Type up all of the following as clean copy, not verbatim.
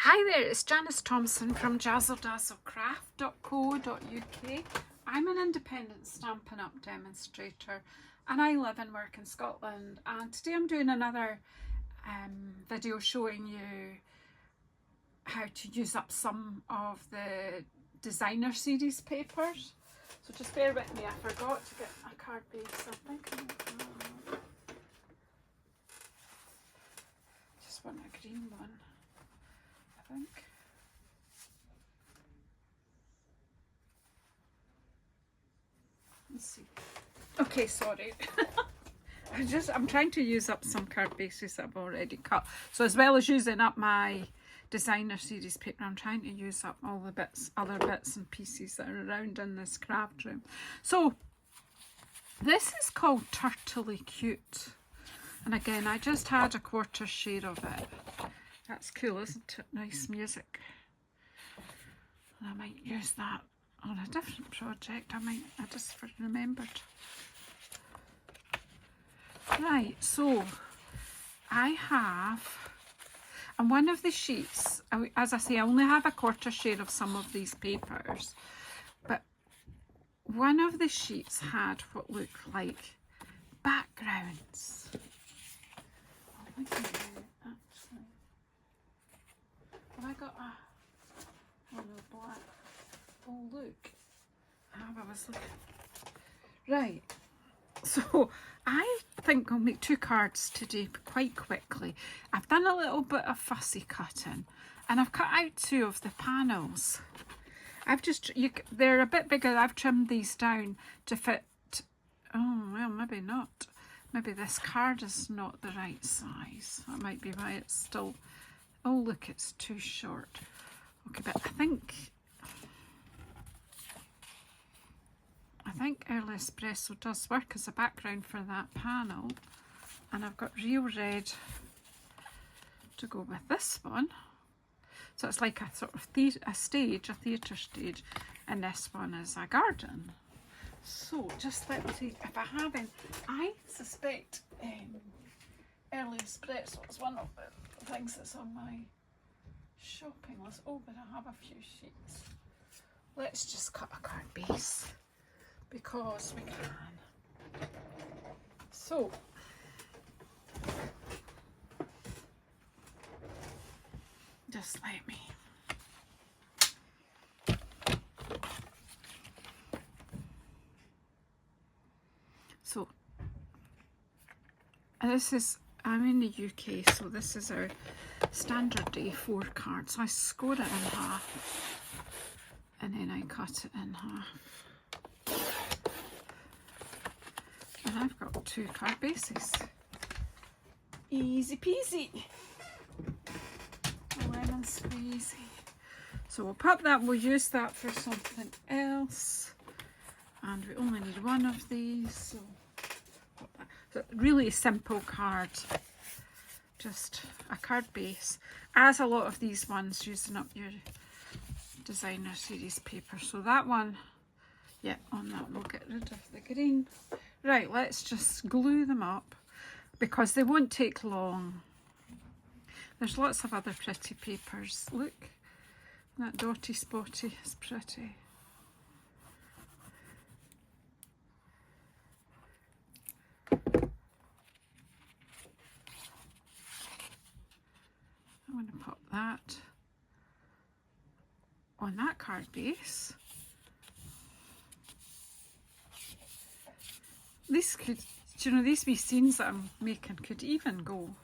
Hi there, it's Janice Thomson from JazzleDazzleCraft.co.uk. I'm an independent Stampin' Up demonstrator and I live and work in Scotland, and today I'm doing another video showing you how to use up some of the designer series papers. So just bear with me, I forgot to get a card base, I think. Just want a green one. I think. Let's see. Okay, sorry. I'm trying to use up some card bases that I've already cut. So as well as using up my designer series paper, I'm trying to use up all the other bits and pieces that are around in this craft room. So this is called Turtley Cute. And again, I just had a quarter shade of it. That's cool, isn't it? Nice music. And I might use that on a different project. I just remembered. Right, so I have, on one of the sheets, as I say, I only have a quarter shade of some of these papers, but one of the sheets had what looked like backgrounds. Have I got a black? Oh look, I was looking. Right, so I think I'll make 2 cards today quite quickly. I've done a little bit of fussy cutting and I've cut out 2 of the panels. They're a bit bigger. I've trimmed these down to fit. Oh well, maybe not. Maybe this card is not the right size. That might be why it's still. Oh look, it's too short. Okay, but I think Early Espresso does work as a background for that panel. And I've got real red to go with this one. So it's like a sort of a theatre stage, and this one is a garden. So just let me see if I have any. I suspect Early Espresso is one of the things that's on my shopping list. Oh, but I have a few sheets. Let's just cut a card base because we can. So just let me. So I'm in the UK, so this is our standard A4 card. So I score it in half and then I cut it in half. And I've got 2 card bases. Easy peasy. Lemon squeezy. So we'll pop that, we'll use that for something else. And we only need 1 of these. So pop that. So really simple card. Just a card base. As a lot of these ones, using up your designer series paper. So that one, yeah, on that we'll get rid of the green. Right, let's just glue them up because they won't take long. There's lots of other pretty papers. Look, that dotty spotty is pretty. I'm going to pop that on that card base. These could, these wee scenes that I'm making could even go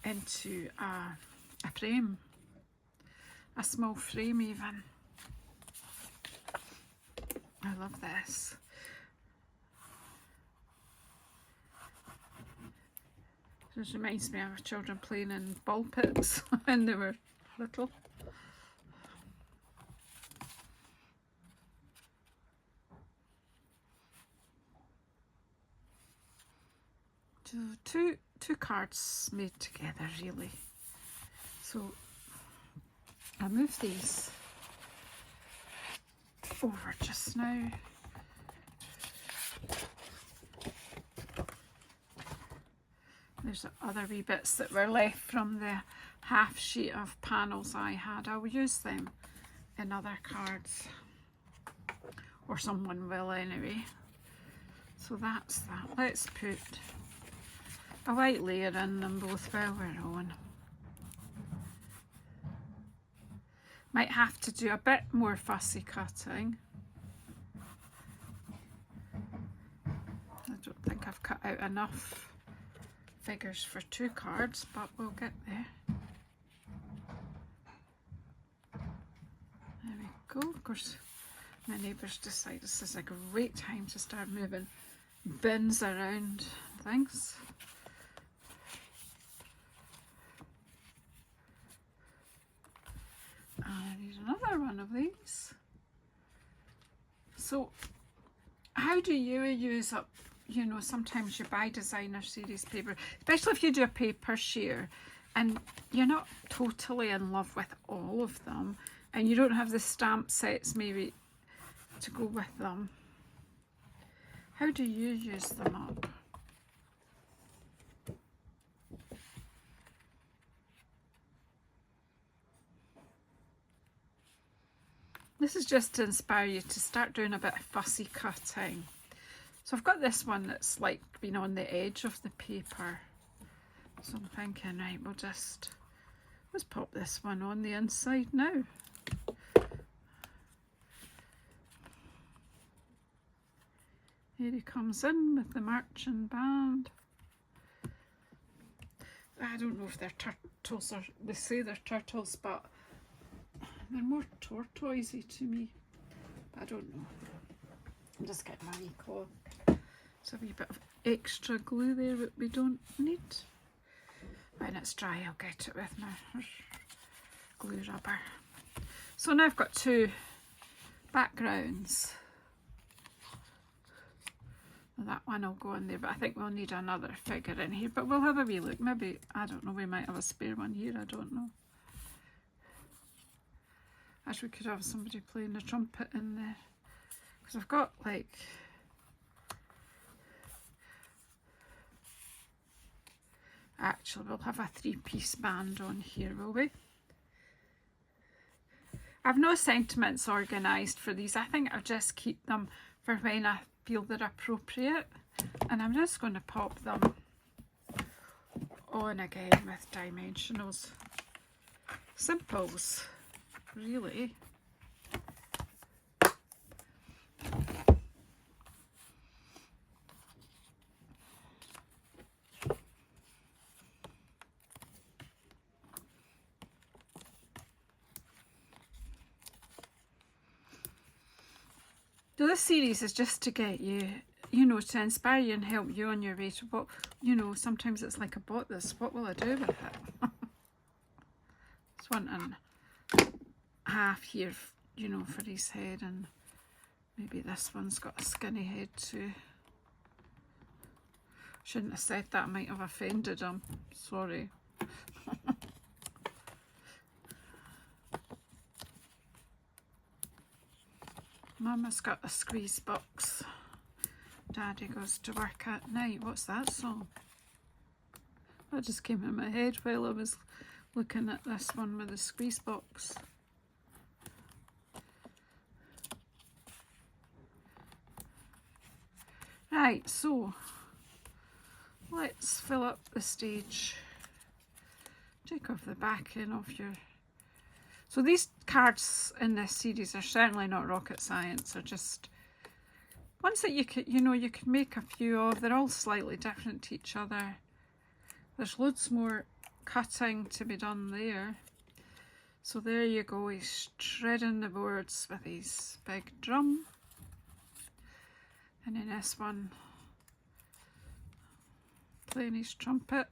into a frame, a small frame even. I love this. This reminds me of children playing in ball pits when they were little. So two cards made together really. So I'll move these over just now. There's other wee bits that were left from the half sheet of panels I had. I'll use them in other cards, or someone will anyway. So that's that. Let's put a white layer in them both while we're on. Might have to do a bit more fussy cutting. I don't think I've cut out enough figures for 2 cards, but we'll get there. There we go. Of course, my neighbours decide this is a great time to start moving bins around things. And I need another one of these. So, how do you use up, you know, sometimes you buy designer series paper, especially if you do a paper share and you're not totally in love with all of them and you don't have the stamp sets maybe to go with them. How do you use them up? This is just to inspire you to start doing a bit of fussy cutting. So I've got this one that's like been on the edge of the paper. So I'm thinking, right, let's pop this one on the inside now. Here he comes in with the marching band. I don't know if they're turtles or they say they're turtles, but they're more tortoisey to me. But I don't know. I'm just getting my wee cloth. There's a wee bit of extra glue there that we don't need. When it's dry, I'll get it with my glue rubber. So now I've got 2 backgrounds. That one will go in there, but I think we'll need another figure in here. But we'll have a wee look. Maybe, I don't know, we might have a spare one here. I don't know. Actually, we could have somebody playing the trumpet in there. Because I've got like... Actually, we'll have a 3-piece band on here, will we? I've no sentiments organised for these. I think I'll just keep them for when I feel they're appropriate. And I'm just going to pop them on again with dimensionals. Simples, really. So this series is just to get you, you know, to inspire you and help you on your way to what, you know, sometimes it's like I bought this, what will I do with it? It's 1.5 here, you know, for his head, and maybe this one's got a skinny head too. Shouldn't have said that, I might have offended him, sorry. Mama's got a squeeze box. Daddy goes to work at night. What's that song? That just came in my head while I was looking at this one with the squeeze box. Right, so let's fill up the stage. Take off the backing of your... So these cards in this series are certainly not rocket science. They're just ones that you could, you know, you can make a few of. They're all slightly different to each other. There's loads more cutting to be done there. So there you go. He's shredding the boards with his big drum. And then this one playing his trumpet,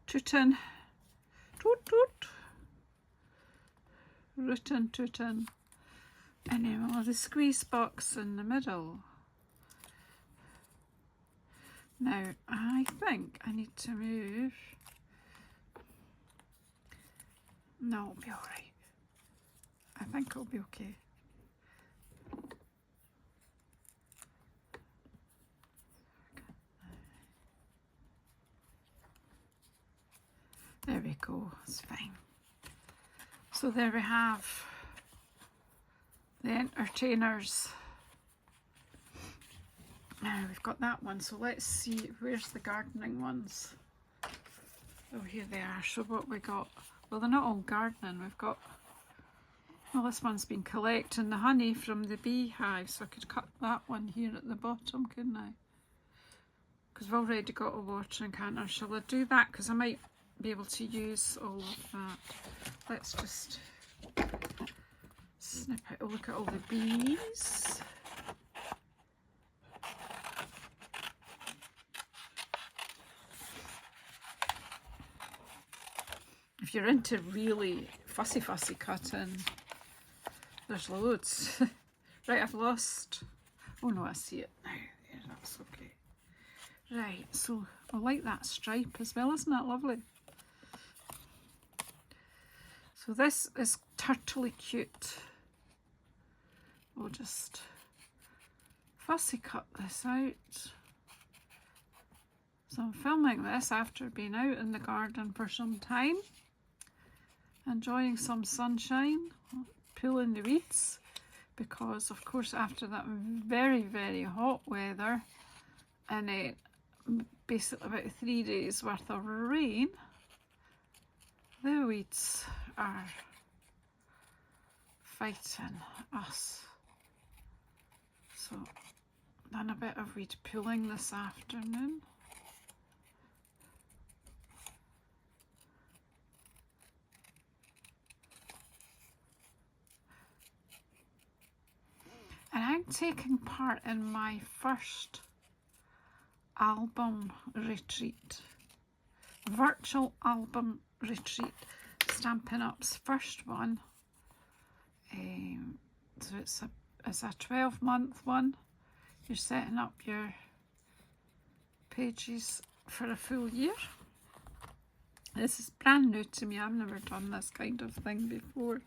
tooting, toot toot. Rootin' tootin', and then we'll have the squeeze box in the middle. Now I think I need to move. No, it'll be alright. I think it'll be okay. go, it's fine. So there we have the entertainers. Now we've got that one, so let's see, where's the gardening ones? Oh, here they are. So what we got, well, they're not all gardening. We've got, well, this one's been collecting the honey from the beehive, so I could cut that one here at the bottom, couldn't I? Because I've already got a watering can. Or shall I do that? Because I might be able to use all of that. Let's just snip out, oh, look at all the bees. If you're into really fussy cutting, there's loads. Right, I've lost, oh no, I see it now. There, that's okay. Right, so I like that stripe as well, isn't that lovely? So this is turtly cute. We'll just fussy cut this out. So I'm filming this after being out in the garden for some time, enjoying some sunshine, pulling the weeds, because of course after that very hot weather and basically about 3 days worth of rain, the weeds are fighting us. So done a bit of weed pulling this afternoon. And I'm taking part in my first album retreat, virtual album retreat, Stampin' Up's first one. So it's a 12-month one. You're setting up your pages for a full year. This is brand new to me. I've never done this kind of thing before.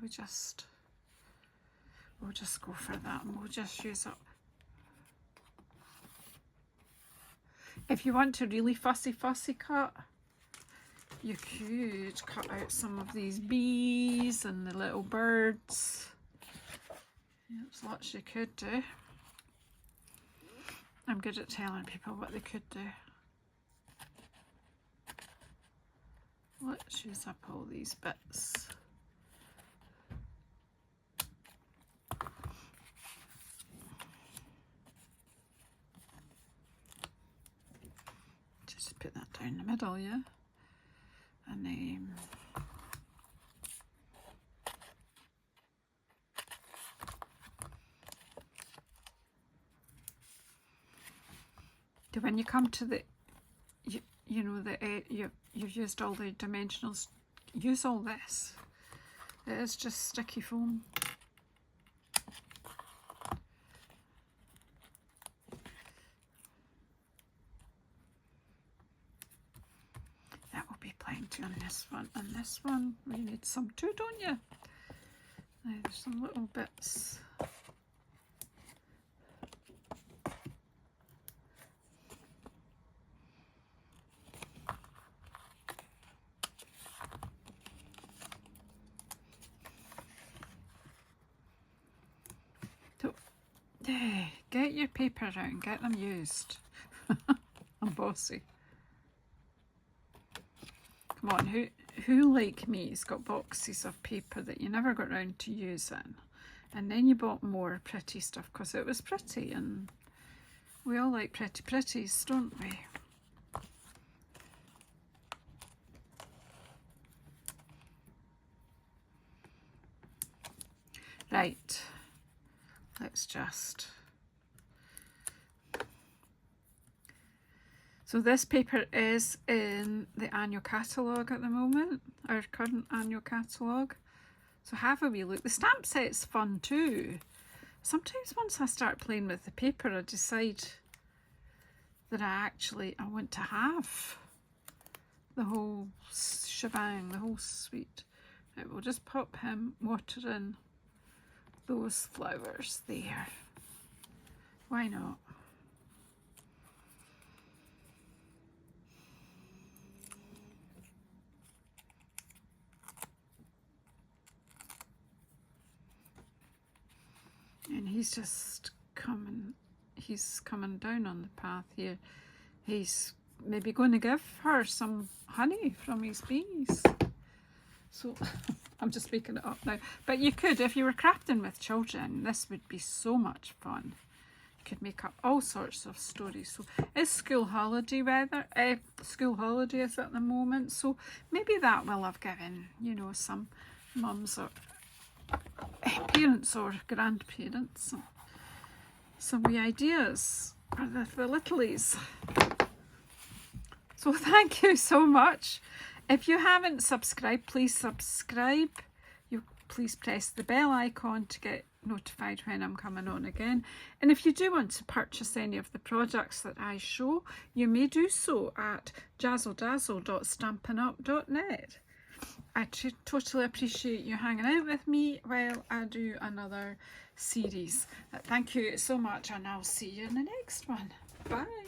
We'll just go for that, and we'll just use up. If you want to really fussy cut, you could cut out some of these bees and the little birds. There's lots you could do. I'm good at telling people what they could do. Let's use up all these bits. Just put that down the middle, yeah? And then when you come to the, you know, you've used all the dimensionals, use all this. It is just sticky foam. That will be plenty on this one. And this one, we need some too, don't you? Now, there's some little bits. Get your paper out and get them used. I'm bossy. Come on, who like me has got boxes of paper that you never got round to using, and then you bought more pretty stuff because it was pretty, and we all like pretties, don't we? Right, let's just... So this paper is in the annual catalogue at the moment, our current annual catalogue. So have a wee look. The stamp set's fun too. Sometimes once I start playing with the paper, I decide that I want to have the whole shebang, the whole suite. Right, we'll just pop him, water in those flowers there. Why not? And he's just coming down on the path here. He's maybe going to give her some honey from his bees. So I'm just making it up now. But you could, if you were crafting with children, this would be so much fun. You could make up all sorts of stories. So it's school holiday weather. School holidays at the moment. So maybe that will have given, you know, some mums or parents or grandparents some wee ideas for the littlies. So thank you so much. If you haven't subscribed, please subscribe. Please press the bell icon to get notified when I'm coming on again. And if you do want to purchase any of the products that I show, you may do so at JazzleDazzle.stampinup.net. I totally appreciate you hanging out with me while I do another series. Thank you so much, and I'll see you in the next one. Bye.